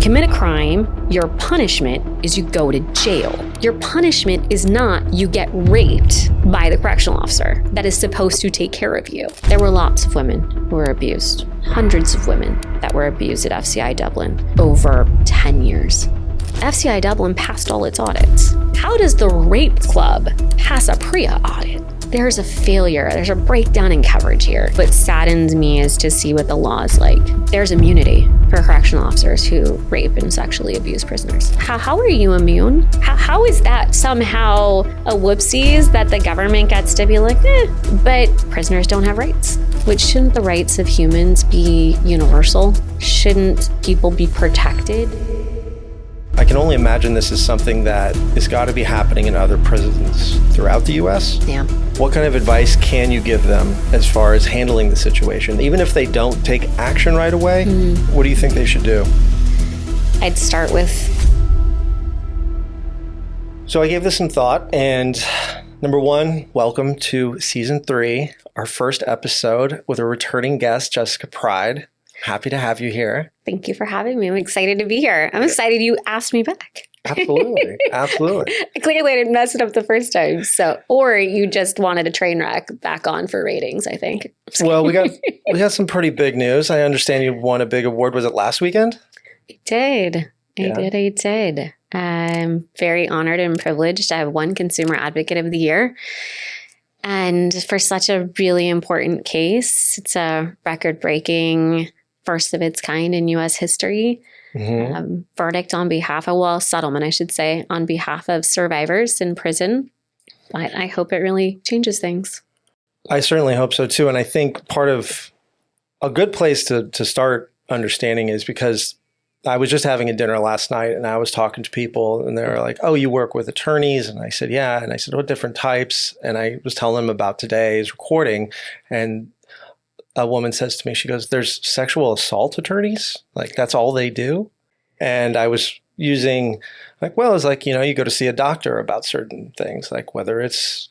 commit a crime, your punishment is you go to jail. Your punishment is not you get raped by the correctional officer that is supposed to take care of you. There were lots of women who were abused, hundreds of women that were abused at FCI Dublin over 10 years. FCI Dublin passed all its audits. How does the Rape Club pass a PREA audit? There's a failure. There's a breakdown in coverage here. What saddens me is to see what the law is like. There's immunity for correctional officers who rape and sexually abuse prisoners. How are you immune? How is that somehow a whoopsies that the government gets to be like, but prisoners don't have rights? Which shouldn't the rights of humans be universal? Shouldn't people be protected? I can only imagine this is something that has got to be happening in other prisons throughout the U.S. Yeah. What kind of advice can you give them as far as handling the situation? Even if they don't take action right away, what do you think they should do? I'd start with... So I gave this some thought, and number one, welcome to season 3, our first episode with a returning guest, Jessica Pride. Happy to have you here. Thank you for having me. I'm excited to be here. I'm excited you asked me back. Absolutely. Absolutely. Clearly I didn't mess it up the first time. Or you just wanted a train wreck back on for ratings, I think. Well, we got some pretty big news. I understand you won a big award. Was it last weekend? I did. I did. I'm very honored and privileged to have won Consumer Advocate of the Year. And for such a really important case, it's a record-breaking first of its kind in U.S. history. Verdict on behalf of, settlement, I should say, on behalf of survivors in prison. But I hope it really changes things. I certainly hope so too. And I think part of a good place to start understanding is because I was just having a dinner last night and I was talking to people and they were like, oh, you work with attorneys? And I said, yeah. And I said, what different types? And I was telling them about today's recording, and a woman says to me, she goes, there's sexual assault attorneys? Like, that's all they do? And I was using like, well, it's like, you go to see a doctor about certain things, like whether it's,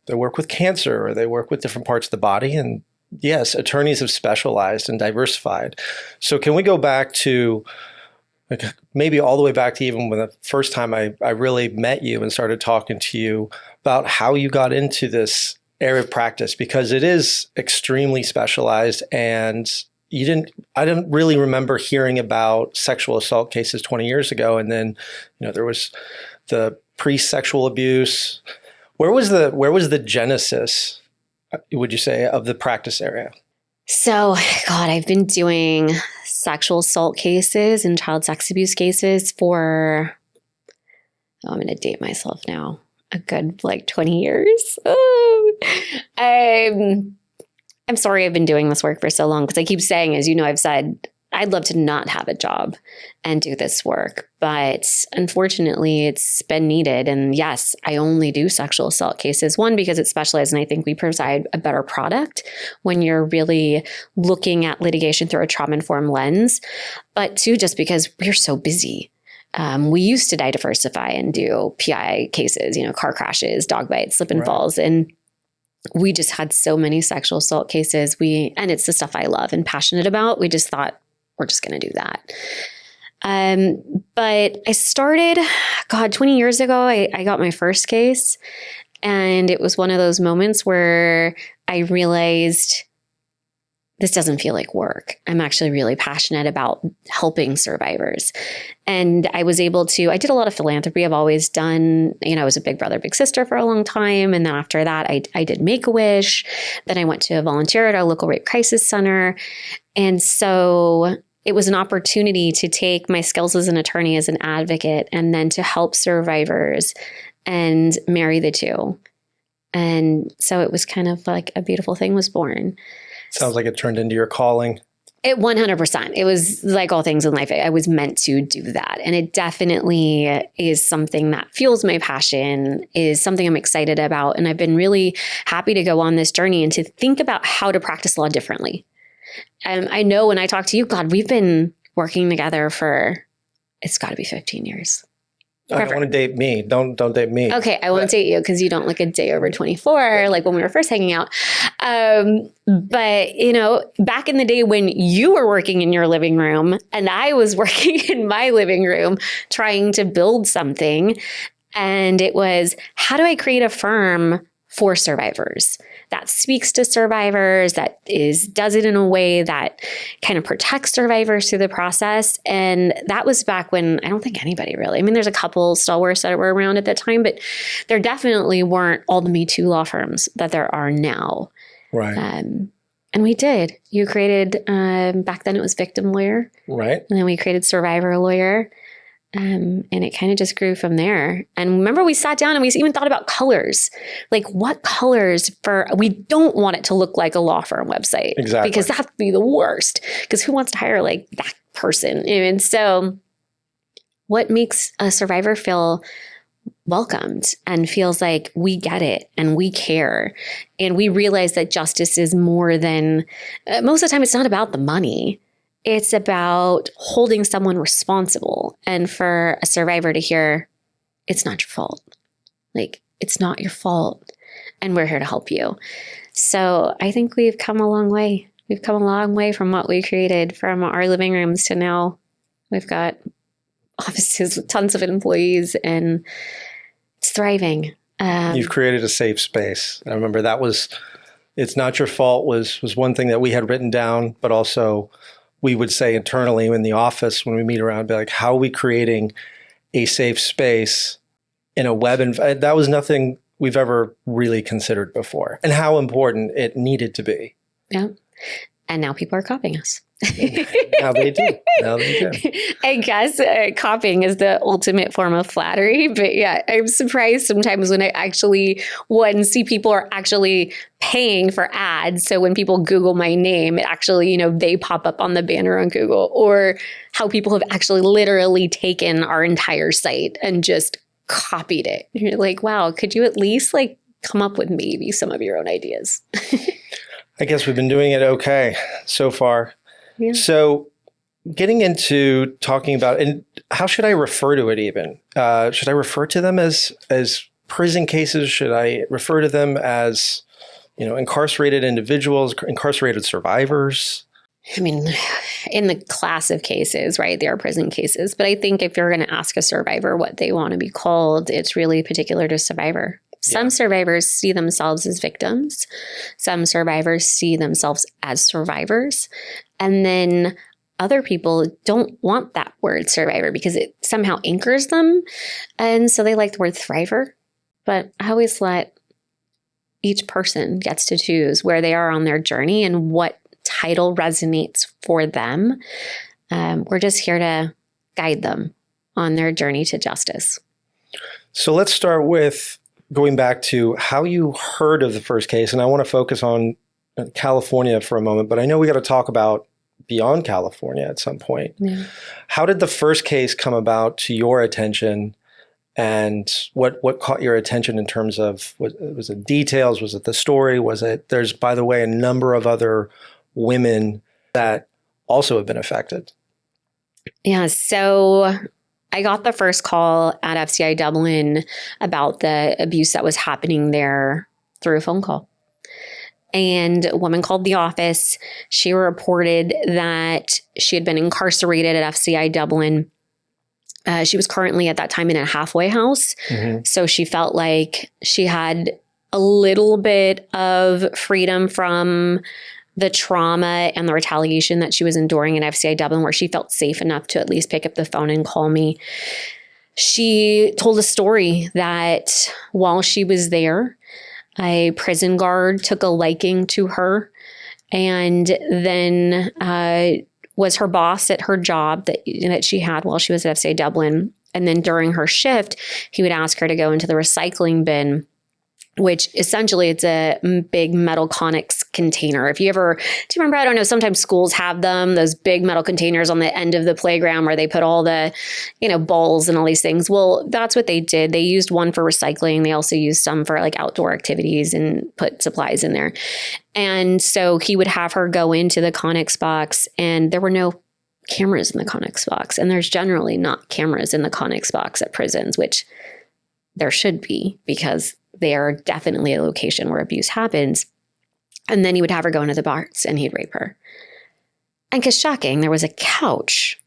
they work with cancer or they work with different parts of the body. And yes, attorneys have specialized and diversified. So can we go back to like maybe all the way back to even when the first time I really met you and started talking to you about how you got into this area of practice, because it is extremely specialized, and I didn't really remember hearing about sexual assault cases 20 years ago. And then, there was the pre-sexual abuse. Where was the genesis, would you say, of the practice area? So, God, I've been doing sexual assault cases and child sex abuse cases for, I'm going to date myself now, a good 20 years. Oh. I'm sorry I've been doing this work for so long, because I keep saying, as you know, I've said, I'd love to not have a job and do this work. But unfortunately, it's been needed. And yes, I only do sexual assault cases. One, because it's specialized, and I think we provide a better product when you're really looking at litigation through a trauma-informed lens. But two, just because we're so busy. We used to diversify and do PI cases, car crashes, dog bites, slip and falls. And we just had so many sexual assault cases. And it's the stuff I love and passionate about. We just thought, we're just going to do that. But I started, 20 years ago, I got my first case. And it was one of those moments where I realized this doesn't feel like work. I'm actually really passionate about helping survivors. And I was able to, I did a lot of philanthropy. I've always done, I was a big brother, big sister for a long time. And then after that, I did Make-A-Wish. Then I went to volunteer at our local rape crisis center. And so it was an opportunity to take my skills as an attorney, as an advocate, and then to help survivors and marry the two. And so it was kind of like a beautiful thing was born. Sounds like it turned into your calling. It 100%. It was like all things in life. I was meant to do that. And it definitely is something that fuels my passion, is something I'm excited about. And I've been really happy to go on this journey and to think about how to practice law differently. I know when I talk to you, God, we've been working together for, it's got to be 15 years. I don't want to date me. Don't date me. Okay, I won't date you because you don't look a day over 24, like when we were first hanging out. But, back in the day when you were working in your living room and I was working in my living room trying to build something, and it was, how do I create a firm for survivors that speaks to survivors, that does it in a way that kind of protects survivors through the process? And that was back when I don't think anybody really, there's a couple stalwarts that were around at that time, but there definitely weren't all the Me Too law firms that there are now. Right. And we did. You created, back then it was victim lawyer. Right. And then we created survivor lawyer. And it kind of just grew from there. And remember, we sat down and we even thought about colors. Like, what colors we don't want it to look like a law firm website. Exactly. Because that'd be the worst. Because who wants to hire like that person? And so what makes a survivor feel welcomed and feels like we get it and we care. And we realize that justice is more than, most of the time, it's not about the money. It's about holding someone responsible. And for a survivor to hear, it's not your fault. Like, it's not your fault. And we're here to help you. So I think we've come a long way. We've come a long way from what we created from our living rooms to now we've got offices with tons of employees and it's thriving. You've created a safe space. I remember it's not your fault was one thing that we had written down, but also we would say internally in the office when we meet around, be like, how are we creating a safe space in a web? And that was nothing we've ever really considered before, and how important it needed to be. Yeah. And now people are copying us. Now they do. I guess copying is the ultimate form of flattery. But yeah, I'm surprised sometimes when I actually, see people are actually paying for ads. So when people Google my name, it actually, they pop up on the banner on Google, or how people have actually literally taken our entire site and just copied it. And you're like, wow, could you at least come up with maybe some of your own ideas? I guess we've been doing it okay so far. Yeah. So getting into talking about, and how should I refer to it even? Should I refer to them as prison cases? Should I refer to them as, incarcerated individuals, incarcerated survivors? In the class of cases, right, they are prison cases. But I think if you're going to ask a survivor what they want to be called, it's really particular to survivor. Some survivors see themselves as victims. Some survivors see themselves as survivors. And then other people don't want that word survivor because it somehow anchors them. And so they like the word thriver. But I always let each person gets to choose where they are on their journey and what title resonates for them. We're just here to guide them on their journey to justice. So let's start with going back to how you heard of the first case. And I want to focus on California for a moment, but I know we got to talk about beyond California at some point. Yeah. How did the first case come about to your attention, and what caught your attention in terms of, was it details? Was it the story? There's, by the way, a number of other women that also have been affected. Yeah. So I got the first call at FCI Dublin about the abuse that was happening there through a phone call. And a woman called the office. She reported that she had been incarcerated at FCI Dublin. She was currently at that time in a halfway house. Mm-hmm. So she felt like she had a little bit of freedom from the trauma and the retaliation that she was enduring in FCI Dublin, where she felt safe enough to at least pick up the phone and call me. She told a story that while she was there, a prison guard took a liking to her and then was her boss at her job that she had while she was at FCI Dublin. And then during her shift, he would ask her to go into the recycling bin, which essentially it's a big metal Conex container. Do you remember, I don't know, sometimes schools have them, those big metal containers on the end of the playground where they put all the, balls and all these things. Well, that's what they did. They used one for recycling. They also used some for outdoor activities and put supplies in there. And so he would have her go into the Conex box and there were no cameras in the Connex box. And there's generally not cameras in the Connex box at prisons, which there should be, because they are definitely a location where abuse happens. And then he would have her go into the box and he'd rape her. And because shocking, there was a couch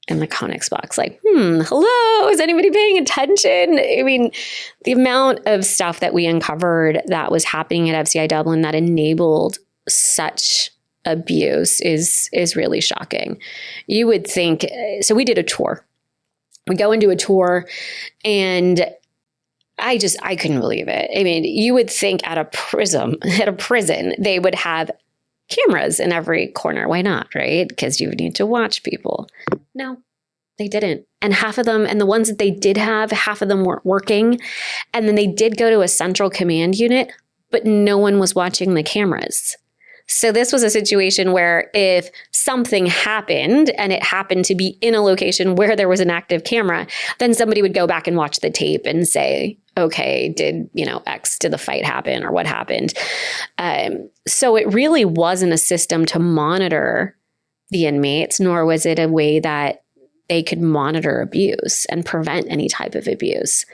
in the Connex box. Like, hello, is anybody paying attention? I mean, the amount of stuff that we uncovered that was happening at FCI Dublin that enabled such abuse is really shocking. You would think, so we did a tour. We go into a tour and I couldn't believe it. I mean, you would think at a prison, they would have cameras in every corner. Why not, right? Because you would need to watch people. No, they didn't. And half of them, and the ones that they did have, half of them weren't working. And then they did go to a central command unit, but no one was watching the cameras. So this was a situation where if something happened and it happened to be in a location where there was an active camera, then somebody would go back and watch the tape and say, okay, did the fight happen or what happened? So it really wasn't a system to monitor the inmates, nor was it a way that they could monitor abuse and prevent any type of abuse.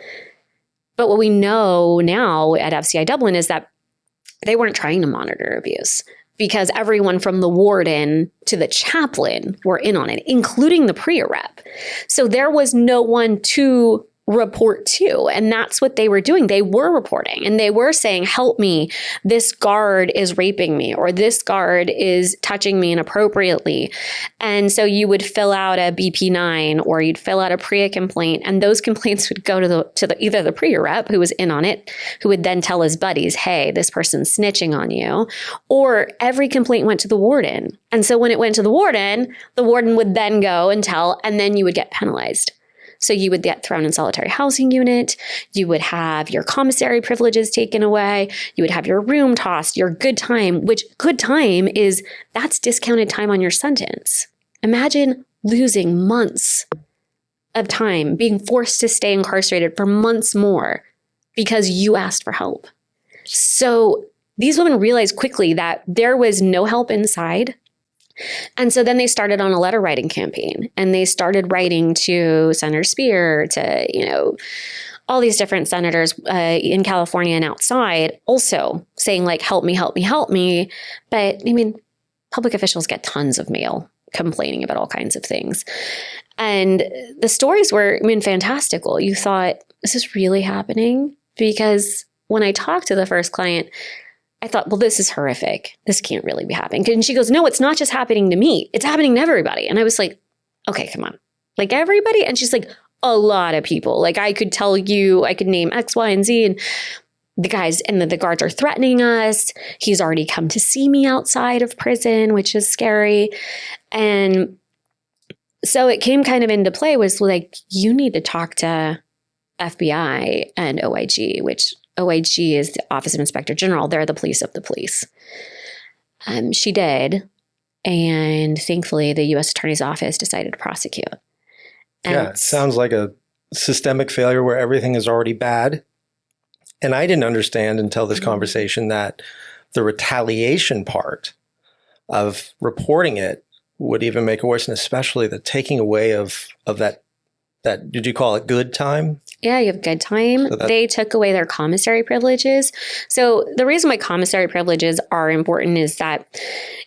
But what we know now at FCI Dublin is that they weren't trying to monitor abuse, because everyone from the warden to the chaplain were in on it, including the PREA rep. So there was no one to report to. And that's what they were doing. They were reporting and they were saying, help me, this guard is raping me, or this guard is touching me inappropriately. And so you would fill out a BP9 or you'd fill out a PREA complaint, and those complaints would go to either the PREA rep who was in on it, who would then tell his buddies, hey, this person's snitching on you, or every complaint went to the warden. And so when it went to the warden would then go and tell, and then you would get penalized. So you would get thrown in solitary housing unit. You would have your commissary privileges taken away. You would have your room tossed, your good time, which good time that's discounted time on your sentence. Imagine losing months of time, being forced to stay incarcerated for months more because you asked for help. So these women realized quickly that there was no help inside. And so then they started on a letter writing campaign, and they started writing to Senator Speer, to, all these different senators in California and outside, also saying like, help me, help me, help me. But I mean, public officials get tons of mail complaining about all kinds of things. And the stories were, fantastical. You thought, is this really happening? Because when I talked to the first client, I thought, well, this is horrific. This can't really be happening. And she goes, no, it's not just happening to me. It's happening to everybody. And I was like, okay, come on. Like everybody? And she's like, a lot of people. Like I could tell you, I could name X, Y, and Z. And the guys and the guards are threatening us. He's already come to see me outside of prison, which is scary. And so it came kind of into play was like, you need to talk to FBI and OIG, which OIG is the Office of Inspector General. They're the police of the police. She did. And thankfully, the U.S. Attorney's Office decided to prosecute. And it sounds like a systemic failure where everything is already bad. And I didn't understand until this conversation that the retaliation part of reporting it would even make it worse, and especially the taking away of that, did you call it good time? Yeah, you have good time. So they took away their commissary privileges. So the reason why commissary privileges are important is that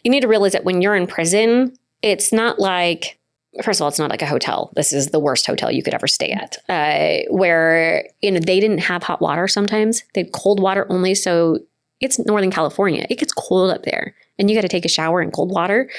you need to realize that when you're in prison, it's not like, first of all, it's not like a hotel. This is the worst hotel you could ever stay at, where they didn't have hot water sometimes. They had cold water only. So it's Northern California. It gets cold up there. And you got to take a shower in cold water.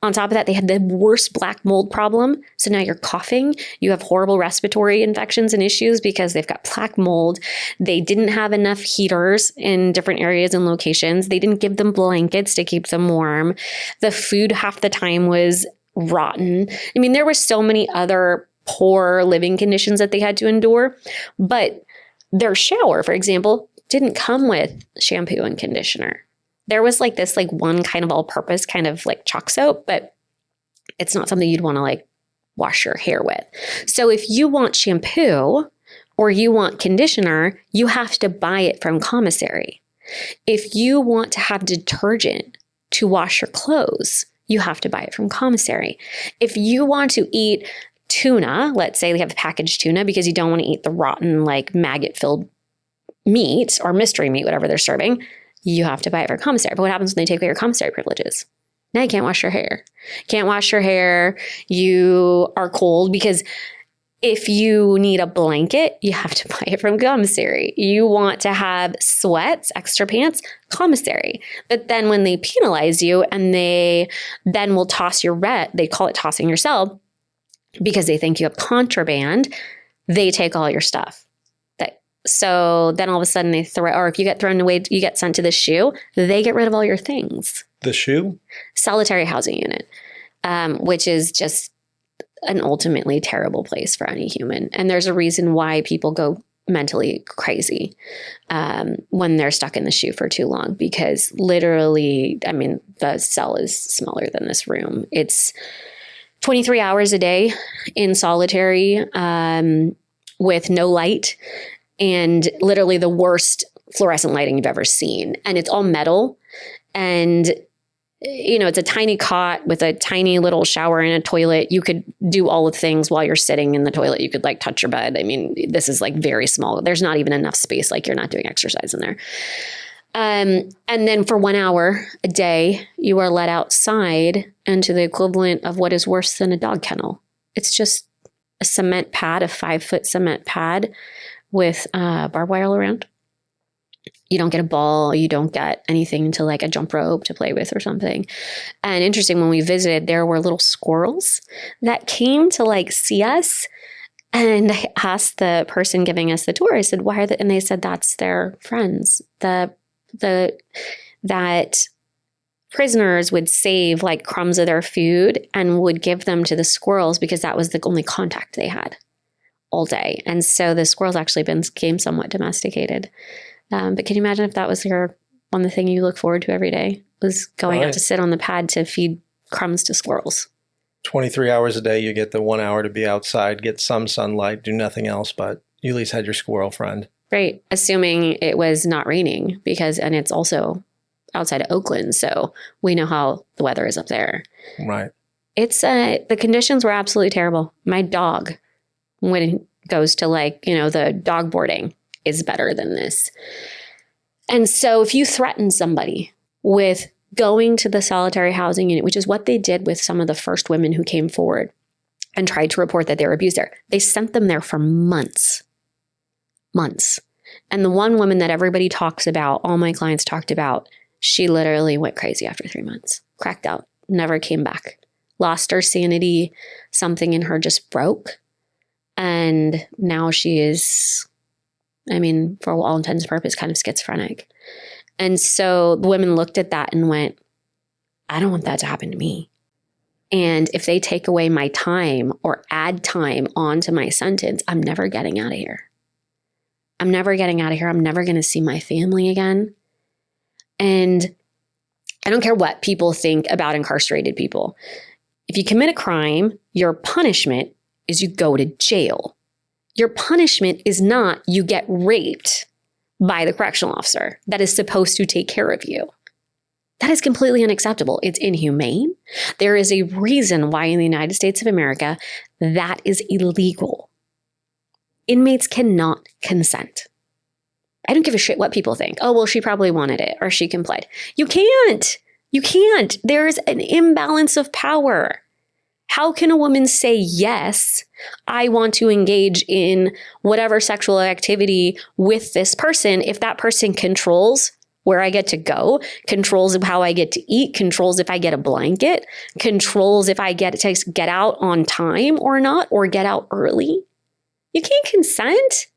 On top of that, they had the worst black mold problem. So now you're coughing. You have horrible respiratory infections and issues because they've got black mold. They didn't have enough heaters in different areas and locations. They didn't give them blankets to keep them warm. The food half the time was rotten. There were so many other poor living conditions that they had to endure. But their shower, for example, didn't come with shampoo and conditioner. There was this one kind of all-purpose kind of chalk soap, but it's not something you'd want to wash your hair with. So if you want shampoo or you want conditioner, you have to buy it from commissary. If you want to have detergent to wash your clothes, you have to buy it from commissary. If you want to eat tuna, let's say they have packaged tuna because you don't want to eat the rotten, like maggot-filled meat or mystery meat, whatever they're serving, you have to buy it from commissary. But what happens when they take away your commissary privileges? Now you can't wash your hair. Can't wash your hair. You are cold because if you need a blanket, you have to buy it from commissary. You want to have sweats, extra pants, commissary. But then when they penalize you and they then will toss your rent, they call it tossing your cell because they think you have contraband, they take all your stuff. So then all of a sudden they throw, or if you get thrown away, you get sent to the SHU, they get rid of all your things. The SHU? Solitary housing unit, which is just an ultimately terrible place for any human. And there's a reason why people go mentally crazy when they're stuck in the SHU for too long, because literally, I mean, the cell is smaller than this room. It's 23 hours a day in solitary with no light and literally the worst fluorescent lighting you've ever seen. And it's all metal. And you know, it's a tiny cot with a tiny little shower and a toilet. You could do all the things while you're sitting in the toilet. You could like touch your bed. I mean, this is like very small. There's not even enough space. Like you're not doing exercise in there. And then for 1 hour a day, you are let outside into the equivalent of what is worse than a dog kennel. It's just a cement pad, a 5-foot cement pad with barbed wire all around. You don't get a ball. You don't get anything to like a jump rope to play with or something. And interesting, when we visited, there were little squirrels that came to like see us. And I asked the person giving us the tour, I said, why are they? And they said, that's their friends. That prisoners would save like crumbs of their food and would give them to the squirrels because that was the only contact they had all day. And so the squirrels actually became somewhat domesticated. But can you imagine if that was one thing you look forward to every day, was going out to sit on the pad to feed crumbs to squirrels? 23 hours a day, you get the 1 hour to be outside, get some sunlight, do nothing else, but you at least had your squirrel friend. Right. Assuming it was not raining and it's also outside of Oakland. So we know how the weather is up there. Right. It's the conditions were absolutely terrible. My dog, when it goes to the dog boarding, is better than this. And so if you threaten somebody with going to the solitary housing unit, which is what they did with some of the first women who came forward and tried to report that they were abused there, they sent them there for months. And the one woman that everybody talks about, all my clients talked about, she literally went crazy after 3 months, cracked out, never came back, lost her sanity. Something in her just broke. And now she is, for all intents and purposes, kind of schizophrenic. And so the women looked at that and went, I don't want that to happen to me. And if they take away my time or add time onto my sentence, I'm never getting out of here. I'm never getting out of here. I'm never going to see my family again. And I don't care what people think about incarcerated people. If you commit a crime, your punishment is you go to jail. Your punishment is not you get raped by the correctional officer that is supposed to take care of you. That is completely unacceptable. It's inhumane. There is a reason why in the United States of America that is illegal. Inmates cannot consent. I don't give a shit what people think. Oh, well, she probably wanted it or she complied. You can't. You can't. There's an imbalance of power. How can a woman say, yes, I want to engage in whatever sexual activity with this person if that person controls where I get to go, controls how I get to eat, controls if I get a blanket, controls if I get to get out on time or not, or get out early? You can't consent.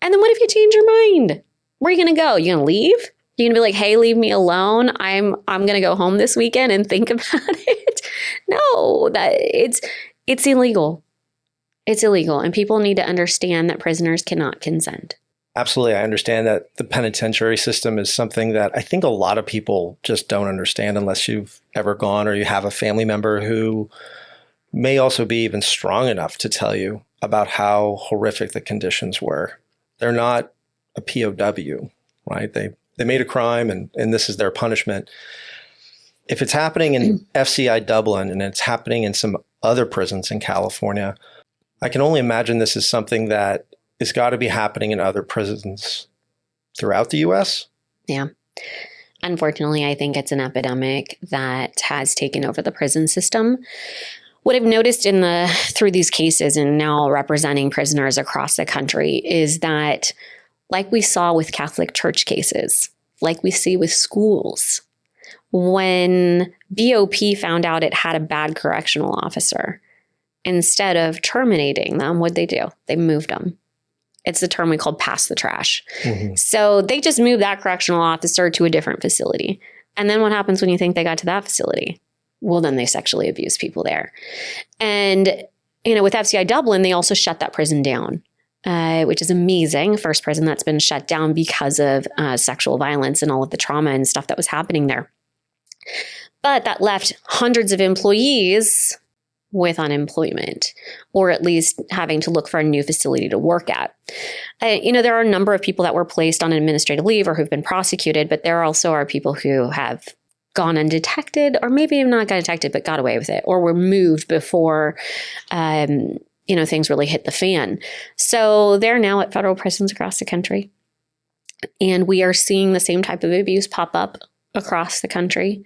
And then what if you change your mind? Where are you going to go? You going to leave? You're going to be like, hey, leave me alone. I'm going to go home this weekend and think about it. No, it's illegal. It's illegal. And people need to understand that prisoners cannot consent. Absolutely. I understand that the penitentiary system is something that I think a lot of people just don't understand unless you've ever gone or you have a family member who may also be even strong enough to tell you about how horrific the conditions were. They're not a POW, right? They made a crime and this is their punishment. if it's happening in FCI Dublin and it's happening in some other prisons in California, I can only imagine this is something that has got to be happening in other prisons throughout the U.S. Yeah. Unfortunately, I think it's an epidemic that has taken over the prison system. What I've noticed through these cases and now representing prisoners across the country is that, like we saw with Catholic Church cases, like we see with schools, when BOP found out it had a bad correctional officer, instead of terminating them, what'd they do? They moved them. It's the term we call pass the trash. Mm-hmm. So they just moved that correctional officer to a different facility. And then what happens when you think they got to that facility? Well, then they sexually abuse people there. And, with FCI Dublin, they also shut that prison down, which is amazing. First prison that's been shut down because of sexual violence and all of the trauma and stuff that was happening there. But that left hundreds of employees with unemployment, or at least having to look for a new facility to work at. There are a number of people that were placed on administrative leave or who've been prosecuted, but there also are people who have gone undetected, or maybe not got detected, but got away with it, or were moved before, things really hit the fan. So they're now at federal prisons across the country. And we are seeing the same type of abuse pop up across the country.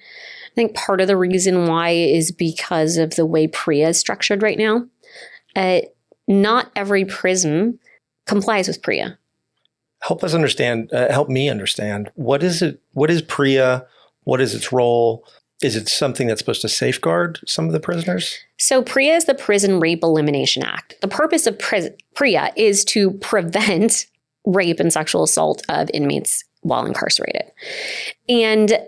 I think part of the reason why is because of the way PREA is structured right now. Not every prison complies with PREA. Help me understand. What is it? What is PREA? What is its role? Is it something that's supposed to safeguard some of the prisoners? So PREA is the Prison Rape Elimination Act. The purpose of PREA is to prevent rape and sexual assault of inmates while incarcerated. And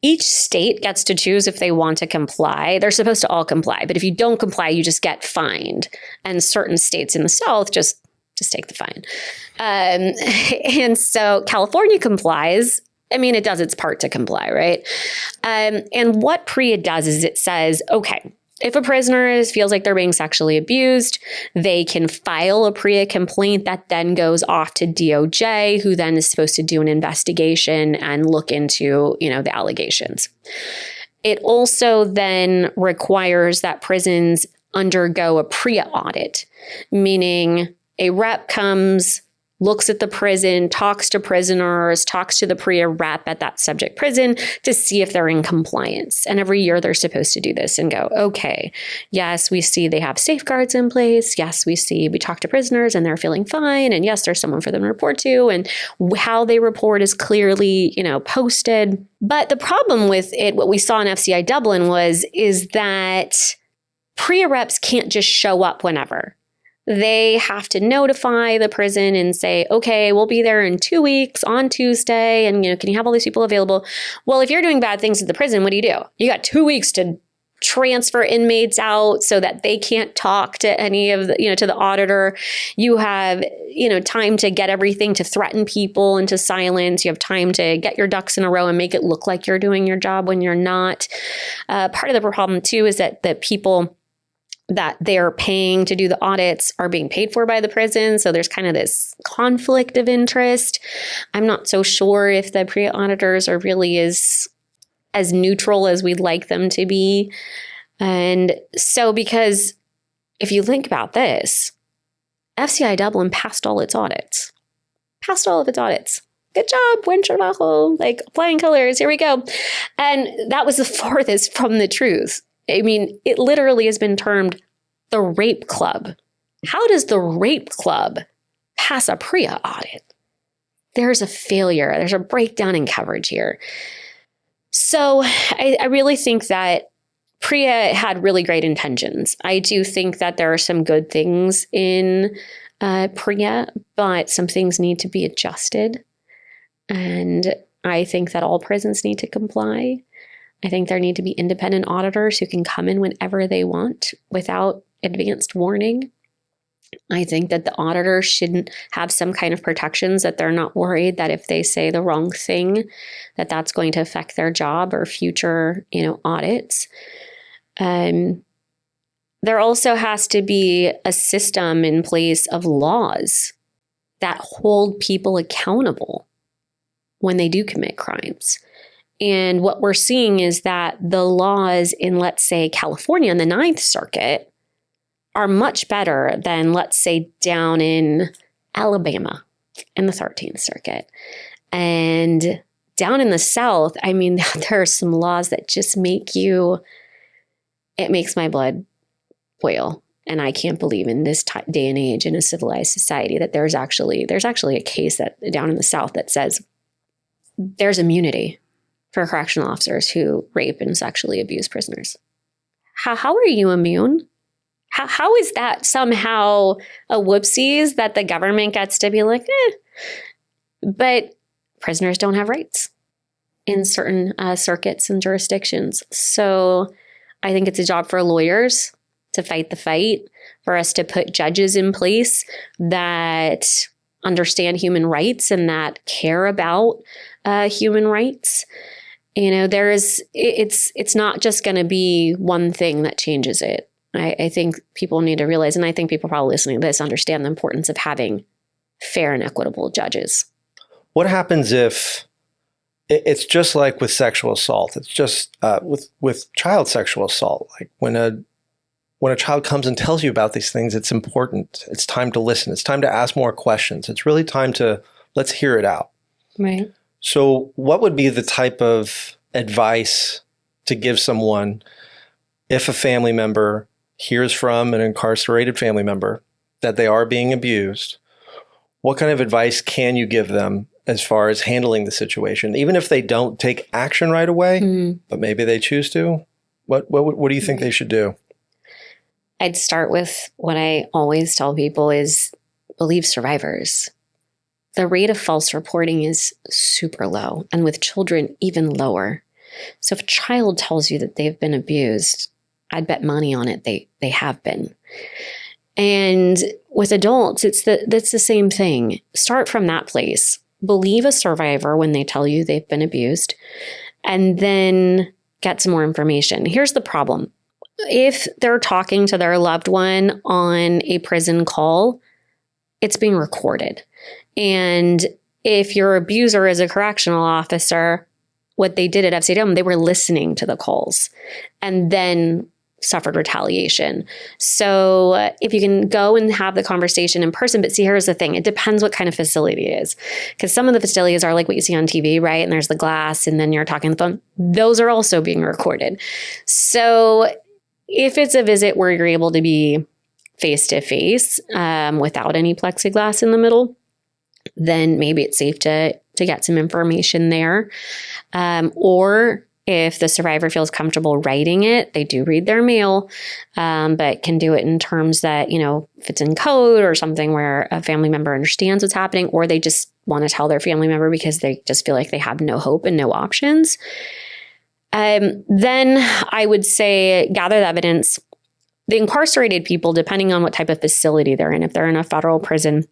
each state gets to choose if they want to comply. They're supposed to all comply, but if you don't comply, you just get fined. And certain states in the South just take the fine. And so California complies. I mean, it does its part to comply, right? And what PREA does is it says, okay, if a prisoner feels like they're being sexually abused, they can file a PREA complaint that then goes off to DOJ, who then is supposed to do an investigation and look into, the allegations. It also then requires that prisons undergo a PREA audit, meaning a rep comes, looks at the prison, talks to prisoners, talks to the PREA rep at that subject prison to see if they're in compliance. And every year they're supposed to do this and go, okay, yes, we see they have safeguards in place. Yes, we talk to prisoners and they're feeling fine. And yes, there's someone for them to report to. And how they report is clearly, posted. But the problem with it, what we saw in FCI Dublin is that PREA reps can't just show up whenever. They have to notify the prison and say, okay, we'll be there in 2 weeks on Tuesday. And, can you have all these people available? Well, if you're doing bad things at the prison, what do? You got 2 weeks to transfer inmates out so that they can't talk to any of the, to the auditor. You have, time to get everything, to threaten people into silence. You have time to get your ducks in a row and make it look like you're doing your job when you're not. Part of the problem too is that the people that they're paying to do the audits are being paid for by the prison. So there's kind of this conflict of interest. I'm not so sure if the PREA auditors are really as neutral as we'd like them to be. And so because if you think about this, FCI Dublin passed all of its audits. Good job, buen trabajo, like flying colors, here we go. And that was the farthest from the truth. I mean, it literally has been termed the Rape Club. How does the Rape Club pass a PREA audit? There's a failure. There's a breakdown in coverage here. So I really think that PREA had really great intentions. I do think that there are some good things in PREA, but some things need to be adjusted. And I think that all prisons need to comply. I think there need to be independent auditors who can come in whenever they want without advanced warning. I think that the auditors shouldn't have some kind of protections, that they're not worried that if they say the wrong thing, that that's going to affect their job or future, audits. There also has to be a system in place of laws that hold people accountable when they do commit crimes. And what we're seeing is that the laws in, let's say, California in the Ninth Circuit are much better than, let's say, down in Alabama in the 13th Circuit. And down in the South, I mean, there are some laws that just it makes my blood boil. And I can't believe in this day and age in a civilized society that there's actually a case that down in the South that says there's immunity for correctional officers who rape and sexually abuse prisoners. How are you immune? How is that somehow a whoopsies that the government gets to be like, But prisoners don't have rights in certain circuits and jurisdictions. So I think it's a job for lawyers to fight the fight, for us to put judges in place that understand human rights and that care about human rights. You know, it's not just going to be one thing that changes it. I think people need to realize, and I think people probably listening to this understand the importance of having fair and equitable judges. What happens if it's just like with sexual assault? It's just with child sexual assault. Like when a child comes and tells you about these things, it's important. It's time to listen. It's time to ask more questions. It's really time to let's hear it out. Right. So what would be the type of advice to give someone if a family member hears from an incarcerated family member that they are being abused? What kind of advice can you give them as far as handling the situation, even if they don't take action right away, but maybe they choose to? What do you think they should do? I'd start with what I always tell people is believe survivors. The rate of false reporting is super low, and with children, even lower. So if a child tells you that they've been abused, I'd bet money on it they have been. And with adults, that's the same thing. Start from that place. Believe a survivor when they tell you they've been abused, and then get some more information. Here's the problem. If they're talking to their loved one on a prison call, it's being recorded. And if your abuser is a correctional officer, what they did at FCI Dublin, they were listening to the calls and then suffered retaliation. So if you can go and have the conversation in person, but see, here's the thing. It depends what kind of facility it is. Because some of the facilities are like what you see on TV, right? And there's the glass and then you're talking on the phone. Those are also being recorded. So if it's a visit where you're able to be face-to-face without any plexiglass in the middle, then maybe it's safe to get some information there. Or if the survivor feels comfortable writing it, they do read their mail, but can do it in terms that, if it's in code or something where a family member understands what's happening, or they just want to tell their family member because they just feel like they have no hope and no options. Then I would say gather the evidence. The incarcerated people, depending on what type of facility they're in, if they're in a federal prison,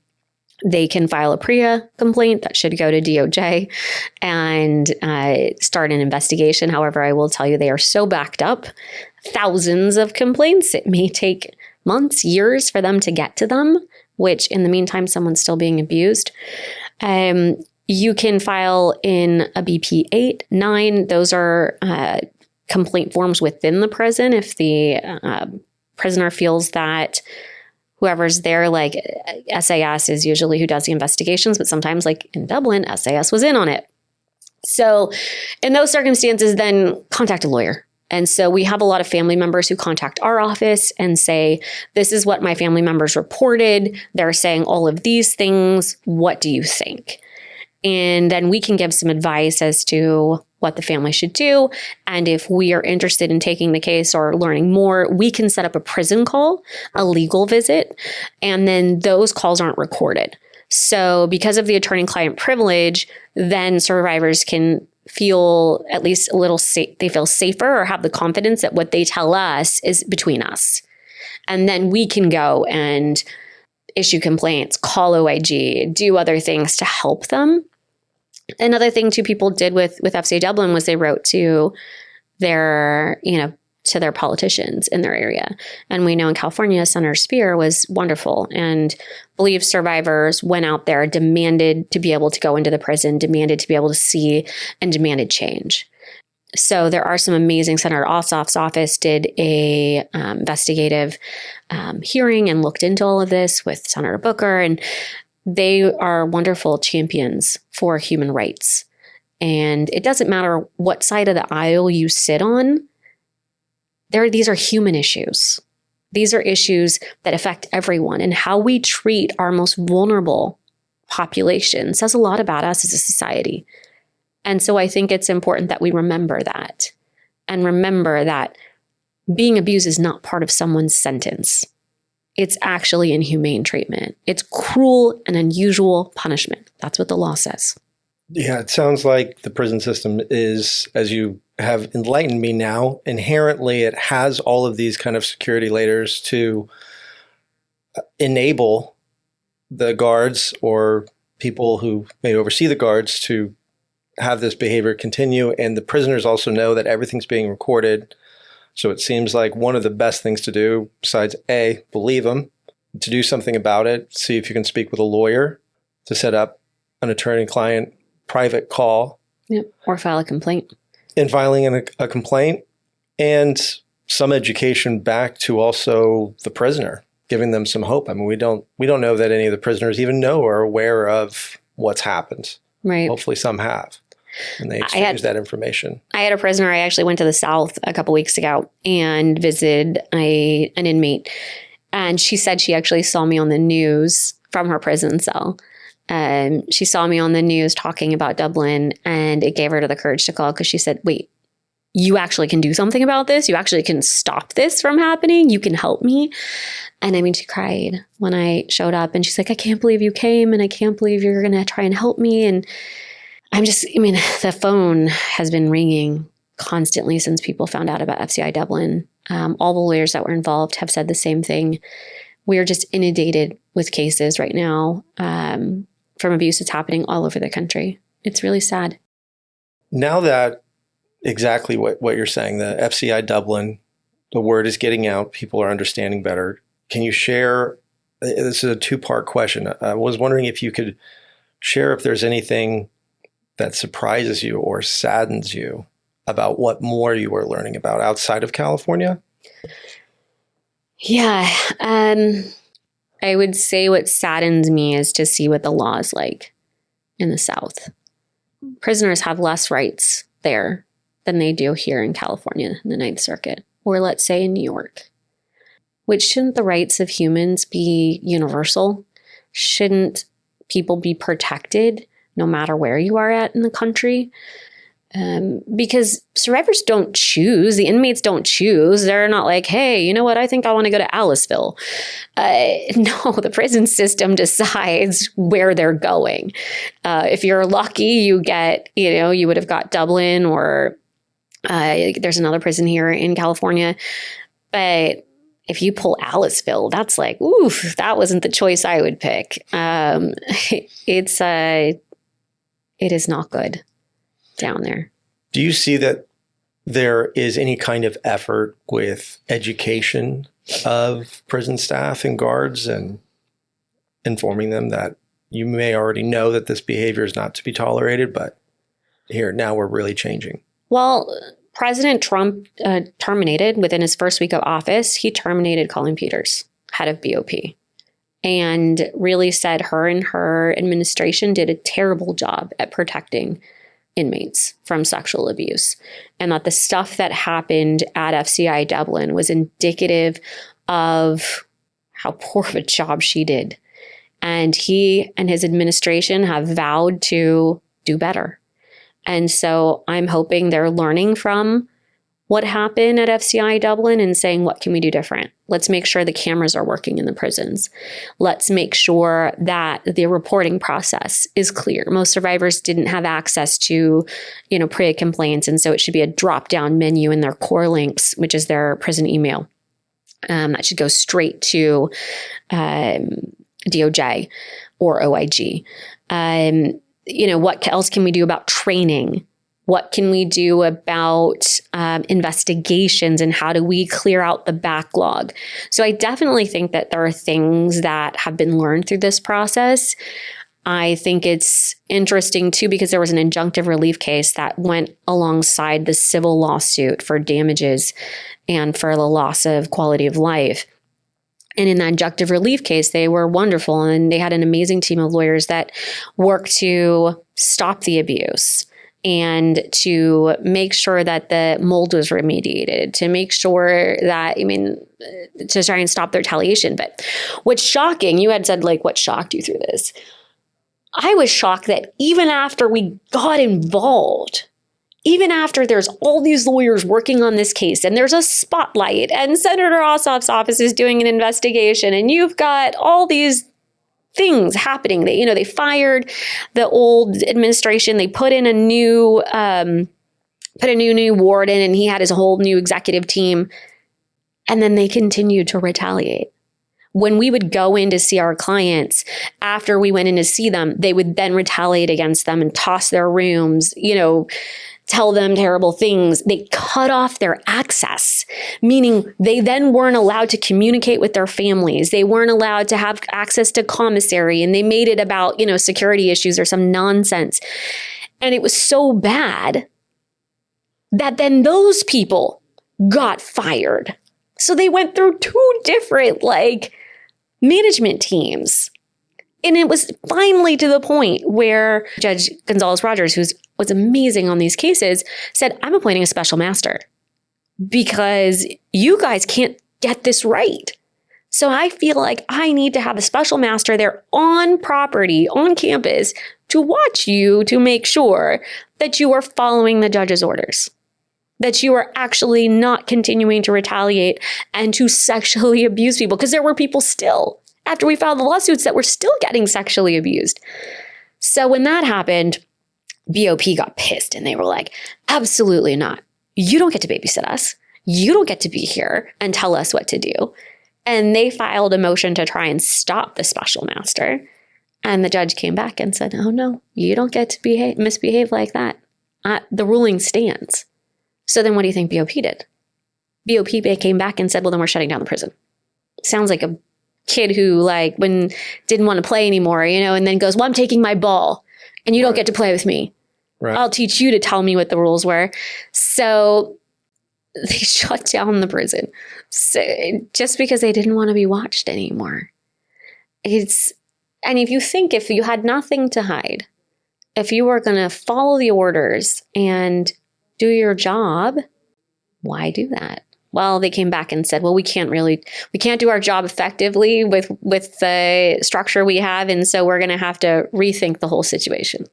they can file a PREA complaint that should go to DOJ and start an investigation. However, I will tell you they are so backed up, thousands of complaints. It may take months, years for them to get to them, which in the meantime, someone's still being abused. You can file in a BP 8, 9. Those are complaint forms within the prison. If the prisoner feels that whoever's there, like SAS is usually who does the investigations, but sometimes like in Dublin, SAS was in on it. So in those circumstances, then contact a lawyer. And so we have a lot of family members who contact our office and say, this is what my family members reported. They're saying all of these things. What do you think? And then we can give some advice as to what the family should do. And if we are interested in taking the case or learning more, we can set up a prison call, a legal visit, and then those calls aren't recorded. So because of the attorney-client privilege, then survivors can feel at least a little safe. They feel safer or have the confidence that what they tell us is between us. And then we can go and issue complaints, call OIG, do other things to help them. Another thing too people did with FCI Dublin was they wrote to their, to their politicians in their area. And we know in California, Senator Speer was wonderful and believed survivors went out there, demanded to be able to go into the prison, demanded to be able to see, and demanded change. So there are some amazing. Senator Ossoff's office did a investigative hearing and looked into all of this with Senator Booker, and they are wonderful champions for human rights. And it doesn't matter what side of the aisle you sit on. These are human issues. These are issues that affect everyone, and how we treat our most vulnerable population says a lot about us as a society. And so I think it's important that we remember that, and remember that being abused is not part of someone's sentence. It's actually inhumane treatment. It's cruel and unusual punishment. That's what the law says. Yeah, it sounds like the prison system is, as you have enlightened me now, inherently it has all of these kind of security layers to enable the guards or people who may oversee the guards to have this behavior continue. And the prisoners also know that everything's being recorded. So it seems like one of the best things to do, besides A, believe them, to do something about it, see if you can speak with a lawyer, to set up an attorney-client private call. Yep. Or file a complaint. In filing a complaint, and some education back to also the prisoner, giving them some hope. I mean, we don't know that any of the prisoners even know or are aware of what's happened. Right. Hopefully some have. And they exchange that information. I had a prisoner. I actually went to the South a couple weeks ago and visited an inmate. And she said she actually saw me on the news from her prison cell. She saw me on the news talking about Dublin, and it gave her the courage to call, because she said, wait, you actually can do something about this? You actually can stop this from happening? You can help me? And I mean, she cried when I showed up, and she's like, I can't believe you came, and I can't believe you're going to try and help me. And the phone has been ringing constantly since people found out about FCI Dublin. All the lawyers that were involved have said the same thing. We are just inundated with cases right now from abuse that's happening all over the country. It's really sad. Now that exactly what you're saying, the FCI Dublin, the word is getting out, people are understanding better. Can you share, this is a two-part question. I was wondering if you could share if there's anything that surprises you or saddens you about what more you are learning about outside of California? Yeah. I would say what saddens me is to see what the law is like in the South. Prisoners have less rights there than they do here in California, in the Ninth Circuit, or let's say in New York. Which, shouldn't the rights of humans be universal? Shouldn't people be protected no matter where you are at in the country? Because survivors don't choose. The inmates don't choose. They're not like, hey, you know what? I think I want to go to Aliceville. No, the prison system decides where they're going. If you're lucky, you get, you would have got Dublin, or there's another prison here in California. But if you pull Aliceville, that's like, oof, that wasn't the choice I would pick. It is not good down there. Do you see that there is any kind of effort with education of prison staff and guards, and informing them that you may already know that this behavior is not to be tolerated, but now we're really changing? Well, President Trump terminated within his first week of office. He terminated Colleen Peters, head of BOP, and really said her and her administration did a terrible job at protecting inmates from sexual abuse, and that the stuff that happened at FCI Dublin was indicative of how poor of a job she did. And he and his administration have vowed to do better. And so I'm hoping they're learning from what happened at FCI Dublin and saying, what can we do different? Let's make sure the cameras are working in the prisons. Let's make sure that the reporting process is clear. Most survivors didn't have access to, PREA complaints. And so it should be a drop-down menu in their core links, which is their prison email. That should go straight to DOJ or OIG. What else can we do about training? What can we do about investigations, and how do we clear out the backlog? So I definitely think that there are things that have been learned through this process. I think it's interesting too, because there was an injunctive relief case that went alongside the civil lawsuit for damages and for the loss of quality of life. And in that injunctive relief case, they were wonderful, and they had an amazing team of lawyers that worked to stop the abuse and to make sure that the mold was remediated, to make sure that, to try and stop the retaliation. But what's shocking, you had said, like, what shocked you through this? I was shocked that even after we got involved, even after there's all these lawyers working on this case and there's a spotlight and Senator Ossoff's office is doing an investigation and you've got all these things happening, that, they fired the old administration, they put in a new warden, and he had his whole new executive team, and then they continued to retaliate. When we would go in to see our clients, after we went in to see them, they would then retaliate against them and toss their rooms, tell them terrible things. They cut off their access, meaning they then weren't allowed to communicate with their families. They weren't allowed to have access to commissary, and they made it about, security issues or some nonsense. And it was so bad that then those people got fired. So they went through two different, management teams. And it was finally to the point where Judge Gonzalez-Rogers, who was amazing on these cases, said, I'm appointing a special master because you guys can't get this right. So I feel like I need to have a special master there on property, on campus, to watch you, to make sure that you are following the judge's orders, that you are actually not continuing to retaliate and to sexually abuse people. Because there were people still, after we filed the lawsuits, that were still getting sexually abused. So when that happened, BOP got pissed and they were like, absolutely not. You don't get to babysit us. You don't get to be here and tell us what to do. And they filed a motion to try and stop the special master. And the judge came back and said, oh no, you don't get to misbehave like that. The ruling stands. So then what do you think BOP did? BOP came back and said, well, then we're shutting down the prison. Sounds like a kid who didn't want to play anymore, and then goes, well, I'm taking my ball and you don't get to play with me. Right. I'll teach you to tell me what the rules were. So they shut down the prison. So just because they didn't want to be watched anymore. And if you had nothing to hide, if you were going to follow the orders and do your job, why do that? Well, they came back and said, well, we can't do our job effectively with the structure we have. And so we're going to have to rethink the whole situation.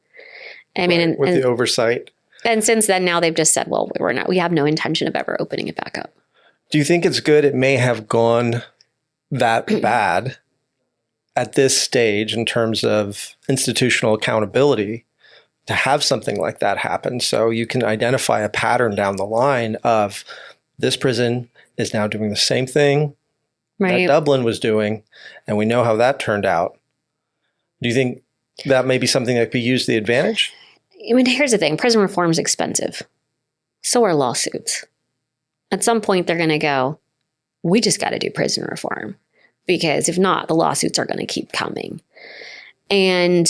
With the oversight. And since then, now they've just said, well, we have no intention of ever opening it back up. Do you think it's good? It may have gone that bad at this stage in terms of institutional accountability to have something like that happen. So you can identify a pattern down the line of this prison is now doing the same thing that Dublin was doing, and we know how that turned out. Do you think that may be something that could be used to the advantage? Here's the thing. Prison reform is expensive. So are lawsuits. At some point, they're going to go, we just got to do prison reform, because if not, the lawsuits are going to keep coming. And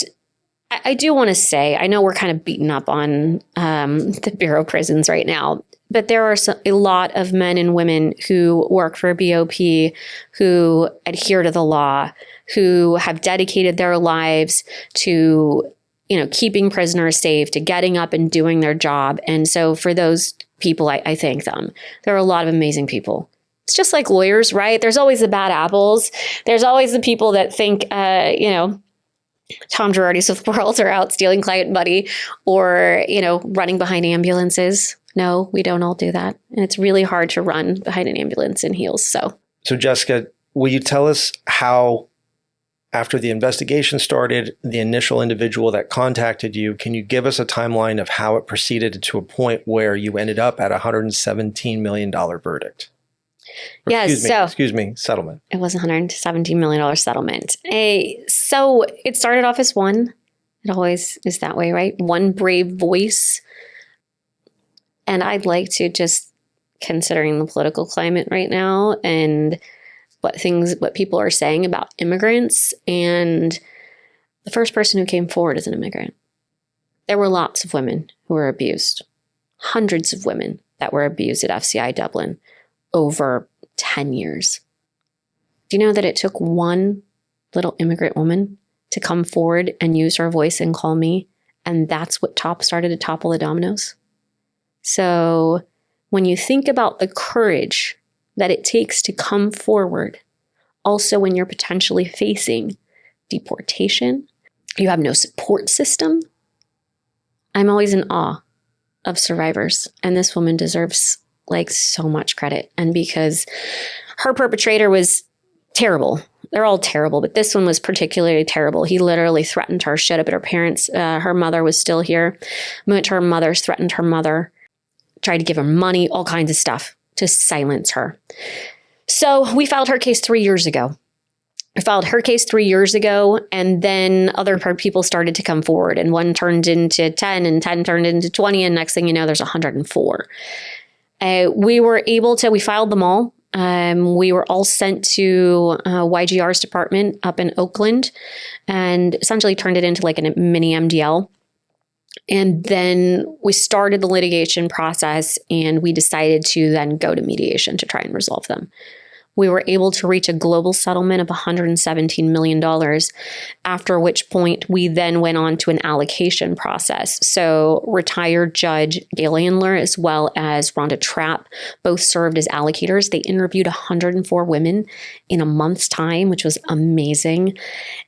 I do want to say, I know we're kind of beaten up on the Bureau of Prisons right now, but there are a lot of men and women who work for BOP, who adhere to the law, who have dedicated their lives to, keeping prisoners safe, to getting up and doing their job. And so for those people, I thank them. There are a lot of amazing people. It's just like lawyers, right? There's always the bad apples. There's always the people that think, Tom Girardi's of the world are out stealing client money or, running behind ambulances. No, we don't all do that. And it's really hard to run behind an ambulance in heels. So Jessica, will you tell us how, after the investigation started, the initial individual that contacted you, can you give us a timeline of how it proceeded to a point where you ended up at a $117 million verdict? Settlement. It was a $117 million settlement. So it started off as one. It always is that way, right? One brave voice. And I'd like to, just considering the political climate right now and what people are saying about immigrants and The first person who came forward is an immigrant. There were lots of women who were abused, hundreds of women that were abused at FCI Dublin over 10 years. Do you know that it took one little immigrant woman to come forward and use her voice and call me? And that's what started to topple the dominoes. So when you think about the courage that it takes to come forward, also when you're potentially facing deportation, you have no support system. I'm always in awe of survivors. And this woman deserves so much credit. And because her perpetrator was terrible. They're all terrible, but this one was particularly terrible. He literally threatened her, showed up at her parents. Her mother was still here. Went to her mother's, threatened her mother, tried to give her money, all kinds of stuff to silence her. So we filed her case 3 years ago. And then other people started to come forward, and one turned into 10, and 10 turned into 20, and next thing you know, there's 104. We filed them all. We were all sent to YGR's department up in Oakland and essentially turned it into a mini MDL. And then we started the litigation process, and we decided to then go to mediation to try and resolve them. We were able to reach a global settlement of $117 million, after which point we then went on to an allocation process. So retired Judge Gail Andler as well as Rhonda Trapp both served as allocators. They interviewed 104 women in a month's time, which was amazing,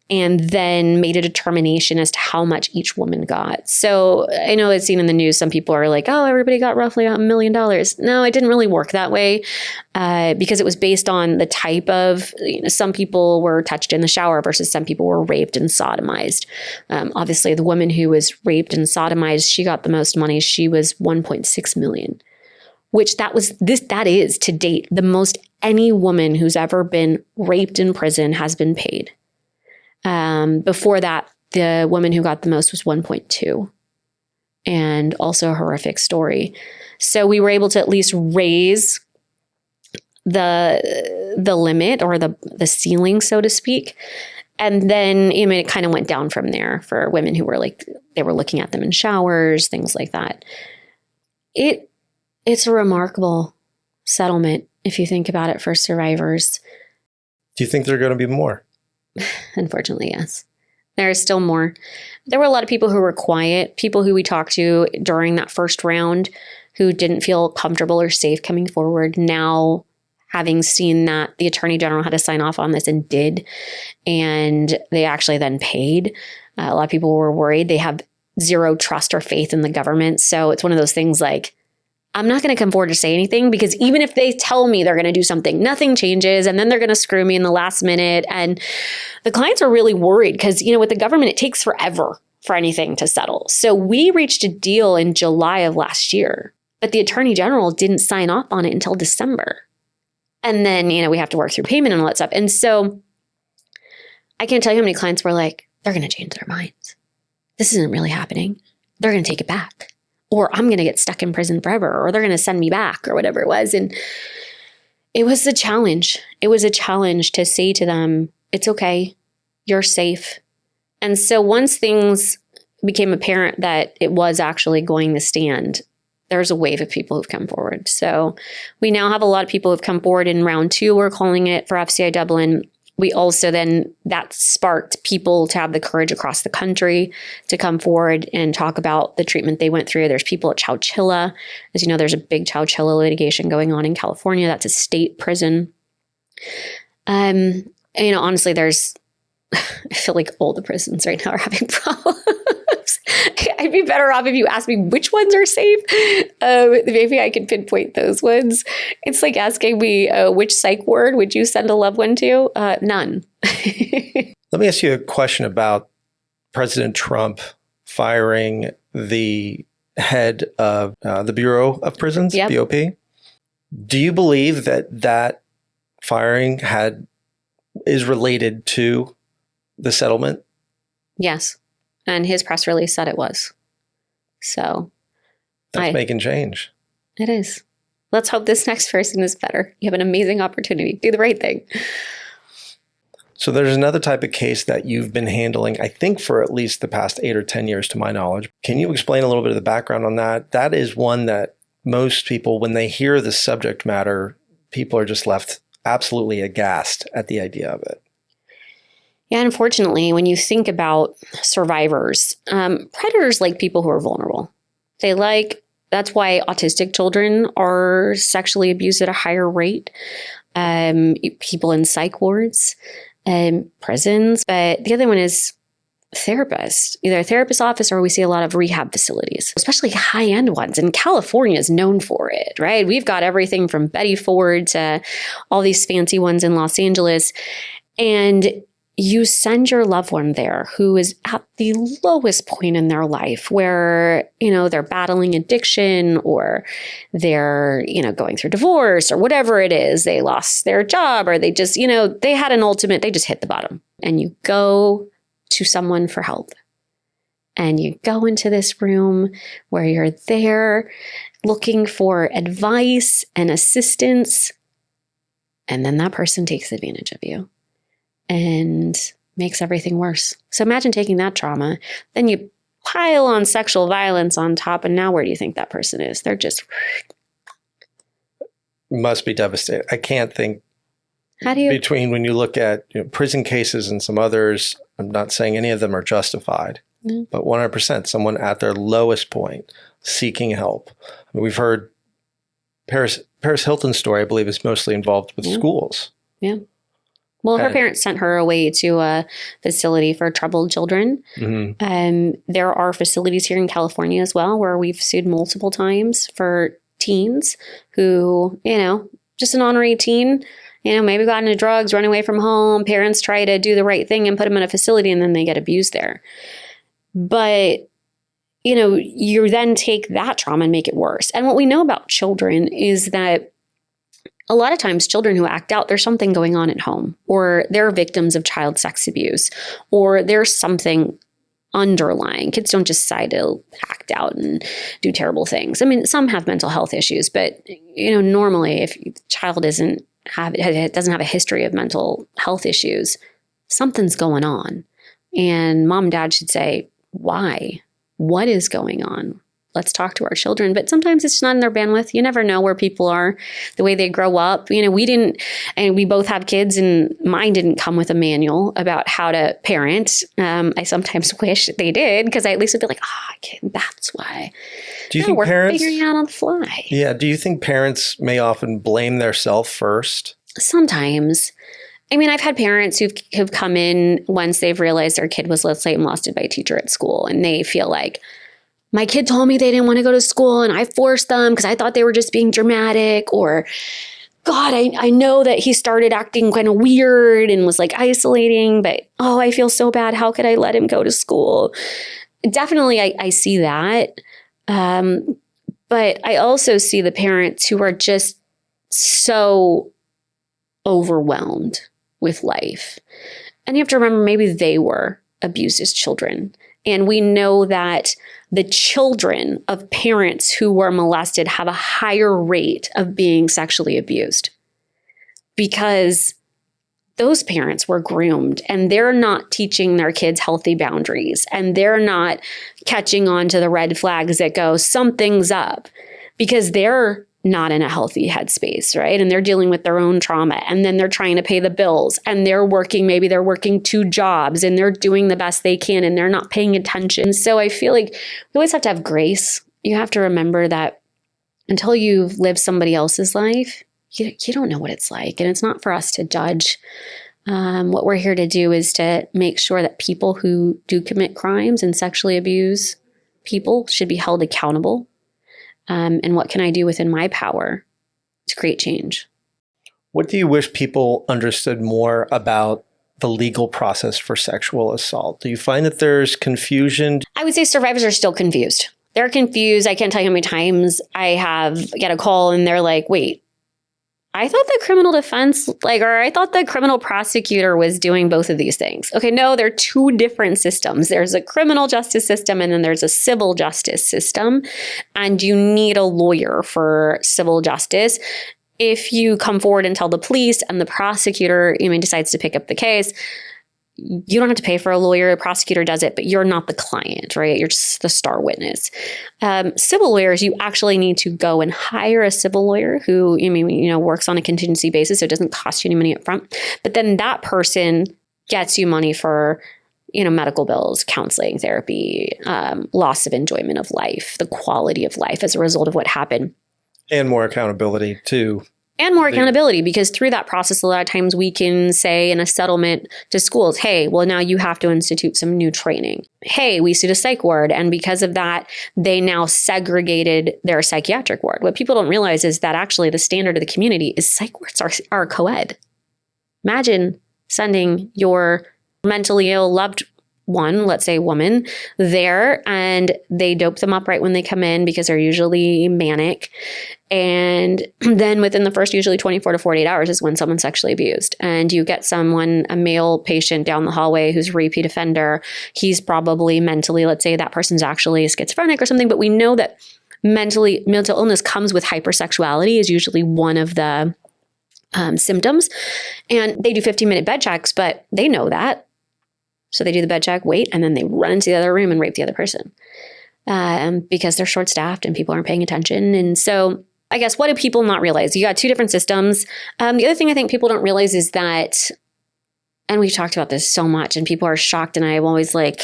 and then made a determination as to how much each woman got. So I know it's seen in the news, some people are like, oh, everybody got roughly $1 million. No, it didn't really work that way because it was based on the type of, some people were touched in the shower versus some people were raped and sodomized. Obviously, the woman who was raped and sodomized, she got the most money. She was $1.6 million, which that is to date the most any woman who's ever been raped in prison has been paid. Before that, the woman who got the most was 1.2, and also a horrific story. So we were able to at least raise the limit or the ceiling, so to speak. And then it kind of went down from there for women who were they were looking at them in showers, things like that. It's a remarkable settlement if you think about it for survivors. Do you think there are going to be more? Unfortunately, yes. There is still more. There were a lot of people who were quiet, people who we talked to during that first round who didn't feel comfortable or safe coming forward. Now, having seen that the Attorney General had to sign off on this and did, and they actually then paid. A lot of people were worried. They have zero trust or faith in the government. So it's one of those things I'm not going to come forward to say anything because even if they tell me they're going to do something, nothing changes. And then they're going to screw me in the last minute. And the clients are really worried because, with the government, it takes forever for anything to settle. So we reached a deal in July of last year, but the Attorney General didn't sign off on it until December. And then, we have to work through payment and all that stuff. And so I can't tell you how many clients were like, they're going to change their minds. This isn't really happening. They're going to take it back. Or I'm going to get stuck in prison forever, or they're going to send me back, or whatever it was. And it was a challenge. It was a challenge to say to them, it's okay, you're safe. And so once things became apparent that it was actually going to stand, there's a wave of people who've come forward. So we now have a lot of people who've come forward in round 2, we're calling it, for FCI Dublin. We also then, that sparked people to have the courage across the country to come forward and talk about the treatment they went through. There's people at Chowchilla. As you know, there's a big Chowchilla litigation going on in California. That's a state prison. Honestly, I feel like all the prisons right now are having problems. I'd be better off if you asked me which ones are safe. Maybe I could pinpoint those ones. It's like asking me which psych ward would you send a loved one to? None. Let me ask you a question about President Trump firing the head of the Bureau of Prisons, yep. BOP. Do you believe that firing is related to the settlement? Yes. And his press release said it was. So that's making change. It is. Let's hope this next person is better. You have an amazing opportunity. Do the right thing. So there's another type of case that you've been handling, I think, for at least the past 8 or 10 years, to my knowledge. Can you explain a little bit of the background on that? That is one that most people, when they hear the subject matter, people are just left absolutely aghast at the idea of it. Yeah, unfortunately, when you think about survivors, predators like people who are vulnerable. That's why autistic children are sexually abused at a higher rate. People in psych wards, prisons. But the other one is therapists, either a therapist office or we see a lot of rehab facilities, especially high-end ones. And California is known for it, right? We've got everything from Betty Ford to all these fancy ones in Los Angeles. And you send your loved one there who is at the lowest point in their life where, they're battling addiction or they're, going through divorce or whatever it is. They lost their job or they just, they had they just hit the bottom. And you go to someone for help. And you go into this room where you're there looking for advice and assistance. And then that person takes advantage of you and makes everything worse. So imagine taking that trauma, then you pile on sexual violence on top, and now where do you think that person is? They're just... Must be devastating. I can't think between when you look at prison cases and some others, I'm not saying any of them are justified, but 100% someone at their lowest point seeking help. I mean, we've heard Paris Hilton's story, I believe, is mostly involved with schools. Yeah. Well, her parents sent her away to a facility for troubled children. Mm-hmm. There are facilities here in California as well where we've sued multiple times for teens who, just an honorary teen, maybe got into drugs, run away from home. Parents try to do the right thing and put them in a facility and then they get abused there. But, you then take that trauma and make it worse. And what we know about children is that a lot of times children who act out, there's something going on at home, or they're victims of child sex abuse, or there's something underlying. Kids don't just decide to act out and do terrible things. I mean, some have mental health issues, but normally if the child doesn't have a history of mental health issues, something's going on. And mom and dad should say, why? What is going on? Let's talk to our children. But sometimes it's not in their bandwidth. You never know where people are, the way they grow up. We both have kids, and mine didn't come with a manual about how to parent. I sometimes wish they did, because I at least would be like, that's why. Do you think we're parents figuring it out on the fly? Yeah. Do you think parents may often blame theirself first? Sometimes. I mean, I've had parents who've come in once they've realized their kid was, let's say, molested by a teacher at school, and they feel like, my kid told me they didn't want to go to school and I forced them because I thought they were just being dramatic, or God, I know that he started acting kind of weird and was like isolating, but I feel so bad. How could I let him go to school? Definitely, I see that. But I also see the parents who are just so overwhelmed with life. And you have to remember, maybe they were abused as children. And we know that the children of parents who were molested have a higher rate of being sexually abused, because those parents were groomed and they're not teaching their kids healthy boundaries, and they're not catching on to the red flags that go, something's up, because they're not in a healthy headspace, right? And they're dealing with their own trauma, and then they're trying to pay the bills, and maybe they're working 2 jobs, and they're doing the best they can, and they're not paying attention. So I feel like you always have to have grace. You have to remember that until you've lived somebody else's life, you don't know what it's like. And it's not for us to judge. What we're here to do is to make sure that people who do commit crimes and sexually abuse people should be held accountable. And what can I do within my power to create change? What do you wish people understood more about the legal process for sexual assault? Do you find that there's confusion? I would say survivors are still confused. They're confused. I can't tell you how many times I get a call and they're like, wait, I thought the criminal defense, or I thought the criminal prosecutor was doing both of these things. Okay, no, they're 2 different systems. There's a criminal justice system and then there's a civil justice system. And you need a lawyer for civil justice. if you come forward and tell the police and the prosecutor decides to pick up the case, you don't have to pay for a lawyer. A prosecutor does it, but you're not the client, right? You're just the star witness. Civil lawyers, you actually need to go and hire a civil lawyer who works on a contingency basis, so it doesn't cost you any money up front. But then that person gets you money for medical bills, counseling, therapy, loss of enjoyment of life, the quality of life as a result of what happened. And more accountability too. And more accountability, because through that process, a lot of times we can say in a settlement to schools, hey, well, now you have to institute some new training. Hey, we sued a psych ward. And because of that, they now segregated their psychiatric ward. What people don't realize is that actually the standard of the community is psych wards are co-ed. Imagine sending your mentally ill loved one, let's say woman, there, and they dope them up right when they come in because they're usually manic. And then within the first usually 24 to 48 hours is when someone's sexually abused. And you get a male patient down the hallway who's a repeat offender. He's probably mentally, let's say that person's actually schizophrenic or something, but we know that mental illness comes with hypersexuality is usually one of the symptoms. And they do 15-minute bed checks, but they know that. So they do the bed check, wait, and then they run into the other room and rape the other person because they're short-staffed and people aren't paying attention. And so I guess what do people not realize? You got two different systems. The other thing I think people don't realize is that, and we've talked about this so much and people are shocked, and I'm always like,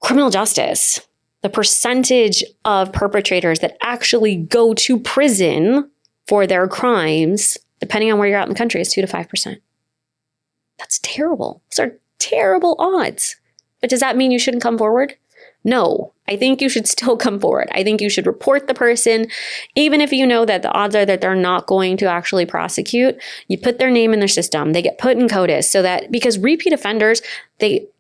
criminal justice, the percentage of perpetrators that actually go to prison for their crimes, depending on where you're at in the country, is 2 to 5%. That's terrible. Those are terrible odds. But does that mean you shouldn't come forward? No, I think you should still come forward. I think you should report the person, even if you know that the odds are that they're not going to actually prosecute. You put their name in their system. They get put in CODIS so that, because repeat offenders,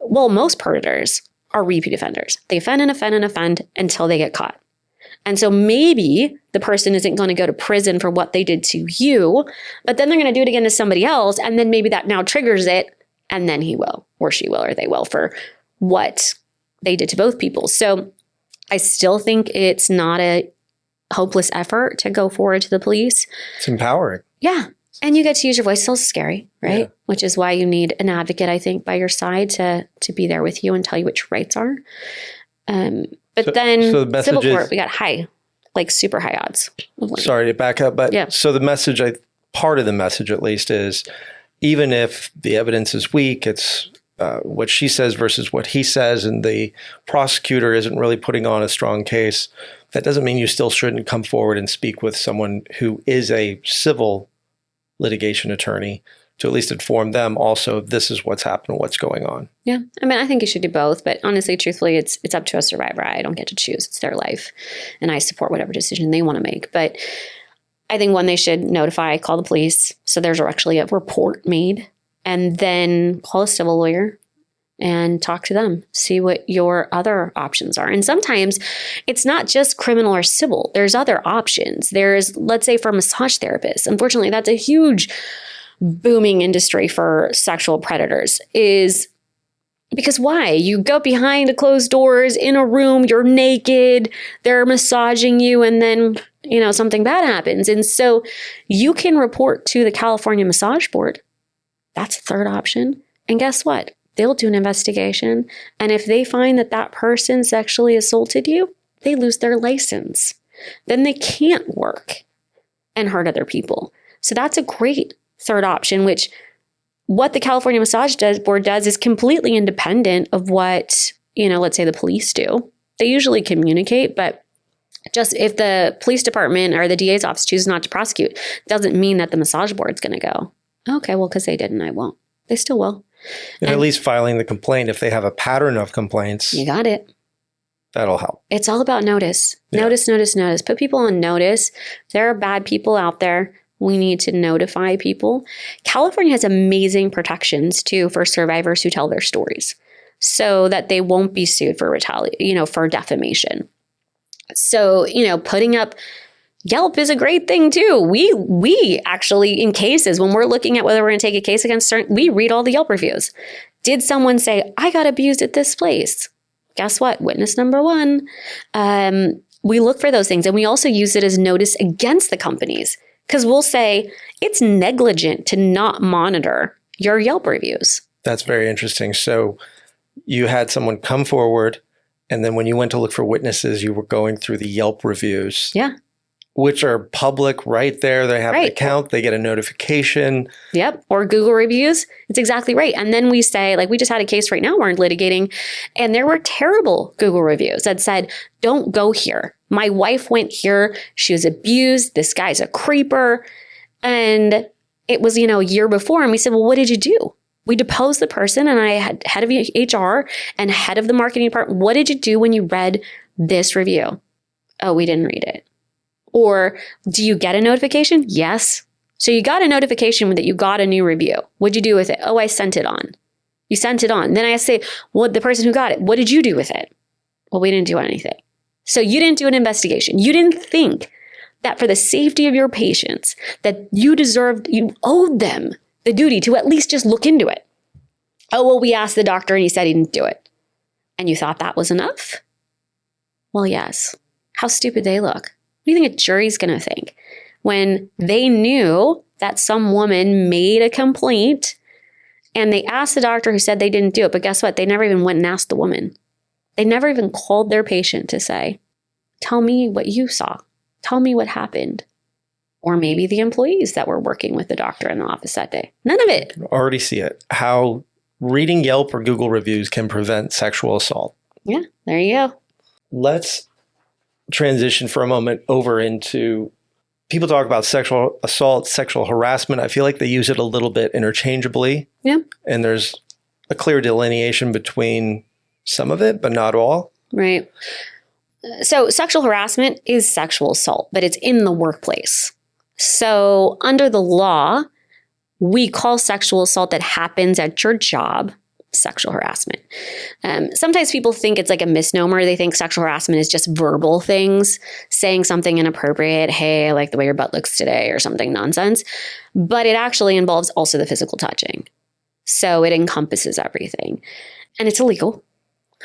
most predators are repeat offenders. They offend and offend and offend until they get caught. And so maybe the person isn't going to go to prison for what they did to you, but then they're going to do it again to somebody else. And then maybe that now triggers it. And then he will, or she will, or they will, for what they did to both people. So I still think it's not a hopeless effort to go forward to the police. It's empowering. Yeah. And you get to use your voice. It's still scary, right? Yeah. Which is why you need an advocate, I think, by your side to be there with you and tell you what your rights are. But then the civil court, we got super high odds. Sorry to back up, but yeah. So the message, part of the message at least, is even if the evidence is weak, it's what she says versus what he says, and the prosecutor isn't really putting on a strong case, that doesn't mean you still shouldn't come forward and speak with someone who is a civil litigation attorney to at least inform them also this is what's happened, what's going on. Yeah. I mean, I think you should do both, but honestly, truthfully, it's up to a survivor. I don't get to choose. It's their life. And I support whatever decision they want to make. But I think they should call the police. So there's actually a report made, and then call a civil lawyer and talk to them, see what your other options are. And sometimes it's not just criminal or civil. There's other options. There's, let's say, for massage therapists. Unfortunately, that's a huge booming industry for sexual predators, is because why? You go behind the closed doors in a room, you're naked, they're massaging you, and then, something bad happens. And so you can report to the California Massage Board. That's a third option. And guess what? They'll do an investigation. And if they find that that person sexually assaulted you, they lose their license. Then they can't work and hurt other people. So that's a great third option, which what the California Massage Board does is completely independent of what, let's say the police do. They usually communicate, but just if the police department or the DA's office chooses not to prosecute, doesn't mean that the massage board's going to go, okay, well, because they didn't, I won't. They still will. And at least filing the complaint, if they have a pattern of complaints. You got it. That'll help. It's all about notice. Yeah. Notice. Put people on notice. There are bad people out there. We need to notify people. California has amazing protections too for survivors who tell their stories, so that they won't be sued for for defamation. So, putting up Yelp is a great thing too. We actually, in cases, when we're looking at whether we're going to take a case against certain, we read all the Yelp reviews. Did someone say, I got abused at this place? Guess what? Witness number 1. we look for those things, and we also use it as notice against the companies, because we'll say it's negligent to not monitor your Yelp reviews. That's very interesting. So you had someone come forward, and then when you went to look for witnesses, you were going through the Yelp reviews. Yeah. Which are public right there. They have an account. They get a notification. Yep. Or Google reviews. It's exactly right. And then we say, like, we just had a case right now we're litigating, and there were terrible Google reviews that said, don't go here. My wife went here. She was abused. This guy's a creeper. And it was, a year before. And we said, well, what did you do? We deposed the person, and I had head of HR and head of the marketing department. What did you do when you read this review? Oh, we didn't read it. Or do you get a notification? Yes. So you got a notification that you got a new review. What'd you do with it? Oh, I sent it on. You sent it on. Then I say, well, the person who got it, what did you do with it? Well, we didn't do anything. So you didn't do an investigation. You didn't think that for the safety of your patients, that you owed them the duty to at least just look into it. Oh, well, we asked the doctor and he said he didn't do it. And you thought that was enough? Well, yes. How stupid they look. What do you think a jury's going to think when they knew that some woman made a complaint and they asked the doctor who said they didn't do it? But guess what? They never even went and asked the woman. They never even called their patient to say, tell me what you saw. Tell me what happened. Or maybe the employees that were working with the doctor in the office that day. None of it. Already see it. How reading Yelp or Google reviews can prevent sexual assault. Yeah, there you go. Let's transition for a moment over into, people talk about sexual assault, sexual harassment. I feel like they use it a little bit interchangeably. Yeah. And there's a clear delineation between some of it, but not all. Right. So sexual harassment is sexual assault, but it's in the workplace. So under the law, we call sexual assault that happens at your job sexual harassment. Sometimes people think it's like a misnomer. They think sexual harassment is just verbal things, saying something inappropriate. Hey, I like the way your butt looks today, or something nonsense. But it actually involves also the physical touching. So it encompasses everything. And it's illegal,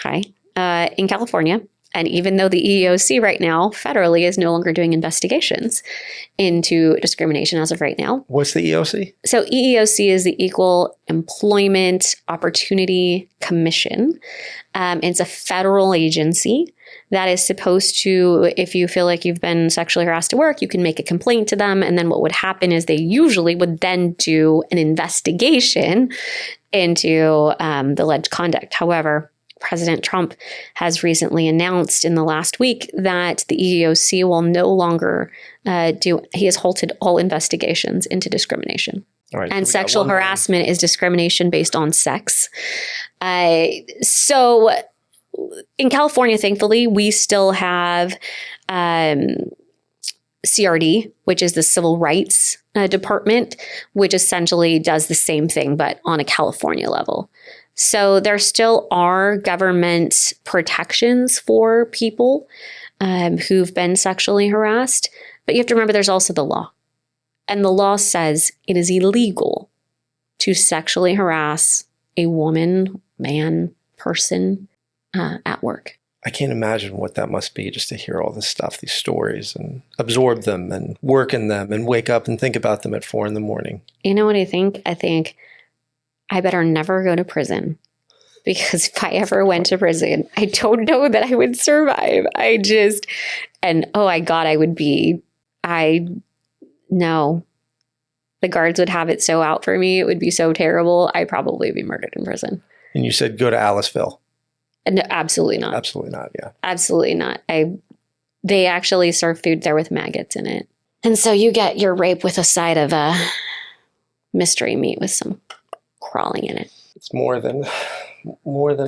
in California. And even though the EEOC right now, federally, is no longer doing investigations into discrimination as of right now. What's the EEOC? So EEOC is the Equal Employment Opportunity Commission. It's a federal agency that is supposed to, if you feel like you've been sexually harassed at work, you can make a complaint to them. And then what would happen is they usually would then do an investigation into the alleged conduct. However, President Trump has recently announced in the last week that the EEOC will no longer he has halted all investigations into discrimination. All right, and sexual harassment is discrimination based on sex. So in California, thankfully, we still have CRD, which is the Civil Rights Department, which essentially does the same thing, but on a California level. So there still are government protections for people who've been sexually harassed. But you have to remember there's also the law. And the law says it is illegal to sexually harass a woman, man, person at work. I can't imagine what that must be, just to hear all this stuff, these stories, and absorb them and work in them and wake up and think about them at 4 a.m. You know what I think? I think I better never go to prison, because if I ever went to prison, I don't know that I would survive. No. The guards would have it so out for me. It would be so terrible. I'd probably be murdered in prison. And you said go to Aliceville. No, absolutely not. Absolutely not, yeah. Absolutely not. They actually serve food there with maggots in it. And so you get your rape with a side of mystery meat with some crawling in it. It's more than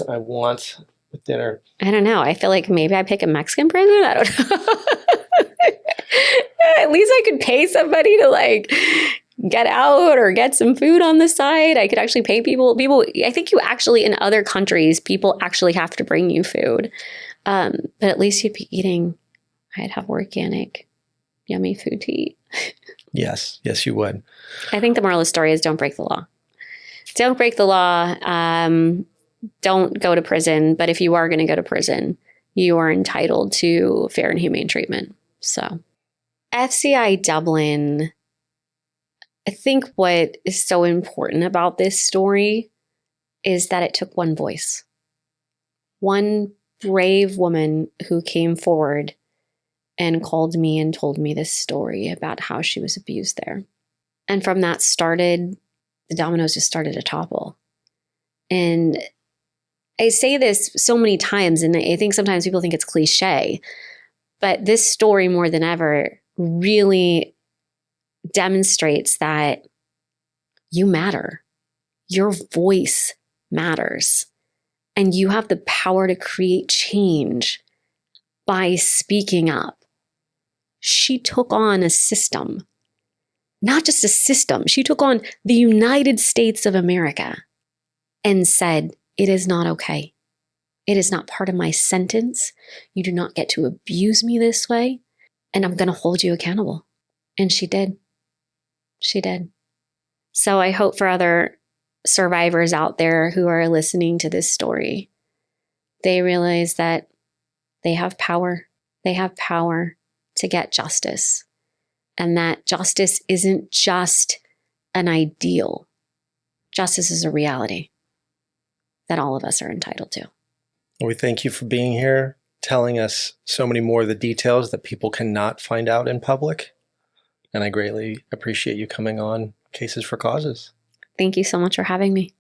I want with dinner. I don't know. I feel like maybe I pick a Mexican prison. I don't know. At least I could pay somebody to get out or get some food on the side. I could actually pay people. I think you actually, in other countries, people actually have to bring you food. But at least you'd be eating. I'd have organic, yummy food to eat. Yes, you would. I think the moral of the story is don't break the law. Don't break the law. Don't go to prison. But if you are going to go to prison, you are entitled to fair and humane treatment. So FCI Dublin, I think what is so important about this story is that it took one voice. One brave woman who came forward and called me and told me this story about how she was abused there. And from that the dominoes just started to topple. And I say this so many times, and I think sometimes people think it's cliche, but this story more than ever really demonstrates that you matter. Your voice matters. And you have the power to create change by speaking up. She took on a system, not just a system. She took on the United States of America and said, it is not okay. It is not part of my sentence. You do not get to abuse me this way. And I'm going to hold you accountable. And she did. She did. So I hope for other survivors out there who are listening to this story, they realize that they have power. They have power to get justice. And that justice isn't just an ideal. Justice is a reality that all of us are entitled to. We thank you for being here, telling us so many more of the details that people cannot find out in public. And I greatly appreciate you coming on Cases for Causes. Thank you so much for having me.